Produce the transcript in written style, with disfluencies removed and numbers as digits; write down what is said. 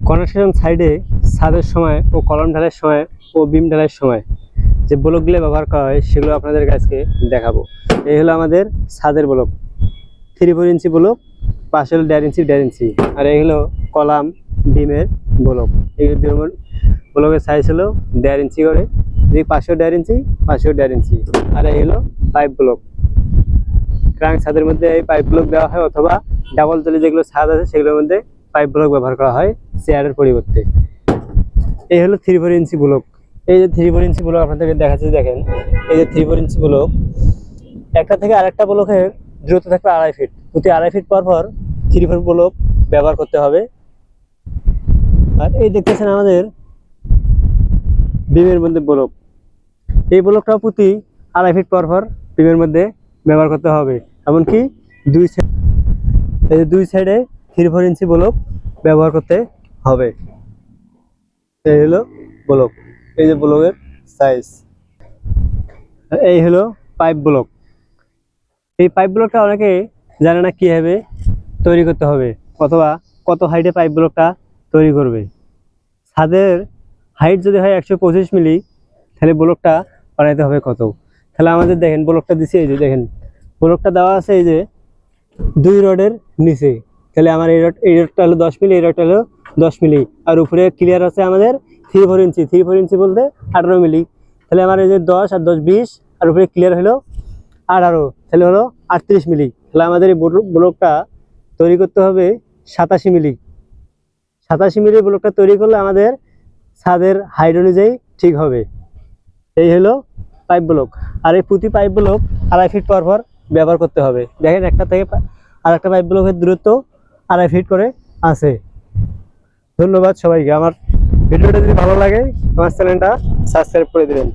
Construction সাইডে ছাদের সময় ও কলম ঢালাইয়ের সময় ও বিম ঢালাইয়ের সময় যে ব্লকগুলো ব্যবহার করা হয় সেগুলো আপনাদের কাছে দেখাবো। এই হলো আমাদের ছাদের ব্লক, 3-4 ইঞ্চি ব্লক, পাশে হলো 1.5 ইঞ্চি, আর এই হলো কলাম বিমের ব্লক। এই ব্লকের সাইজ হলো 1.5 ইঞ্চি করে, পাশেও 1.5 ইঞ্চি, পাশেও 1.5 ইঞ্চি। আর এই হলো পাইপ ব্লক। ক্রাঙ্ক ছাদের মধ্যে এই পাইপ ব্লক দেওয়া হয়, অথবা ডাবল তলি যেগুলো ছাদ আছে সেগুলোর মধ্যে পাইপ ব্লক ব্যবহার করা হয় চেয়ারের পরিবর্তে। এই হলো 3-4 ইঞ্চি ব্লক। এই যে 3-4 ইঞ্চি ব্লক আপনাদেরকে দেখাচ্ছি, দেখেন এই যে 3-4 ইঞ্চি ব্লক, একটা থেকে আরেকটা ব্লকের দূরত্ব থাকবে 2.5 ফিট। প্রতি 2.5 ফিট পর পর 3-4 ব্লক ব্যবহার করতে হবে। আর এই দেখতেছেন আমাদের বিমের মধ্যে ব্লক, এই ব্লকটাও প্রতি 2.5 ফিট পর পর বিমের মধ্যে ব্যবহার করতে হবে। এমনকি দুই সাইডে 3-4 ইঞ্চি ব্লক ব্যবহার করতে হবে। এই হলো ব্লক, এই যে ব্লকের সাইজ। এই হলো পাইপ ব্লক। এই পাইপ ব্লকটা অনেকে জানে না কিভাবে তৈরি করতে হবে, অথবা কত হাইটে পাইপ ব্লকটা তৈরি করবে। ছাদের হাইট যদি হয় 125 মিলি, তাহলে ব্লকটা বানাইতে হবে কত। তাহলে আমাদের দেখেন ব্লকটা দিছি, এই যে দেখেন ব্লকটা দেওয়া আছে এই যে 2 রডের নিচে। তাহলে আমার এই রডটা হলো 10 মিলি, এই রডটা হলো 10 মিলি, আর উপরে ক্লিয়ার আছে আমাদের 3-4 ইঞ্চি। 3-4 ইঞ্চি বলতে 18 মিলি। তাহলে আমার এই যে 10 আর 10 20, আর উপরে ক্লিয়ার হলো 18, তাহলে হলো 38 মিলি। তাহলে আমাদের এই ব্লকটা তৈরি করতে হবে 87 মিলি। 87 মিলি ব্লকটা তৈরি করলে আমাদের ছাদের হাইট অনুযায়ী ঠিক হবে। এই হলো পাইপ ব্লক। আর এই প্রতি পাইপ ব্লক 2.5 ফিট পর পর ব্যবহার করতে হবে। দেখেন একটা থেকে আর একটা পাইপ ব্লকের দূরত্ব 2.5 ফিট করে আছে। ধন্যবাদ সবাইকে। আমার ভিডিওটা যদি ভালো লাগে আমার চ্যানেলটা সাবস্ক্রাইব করে দিবেন।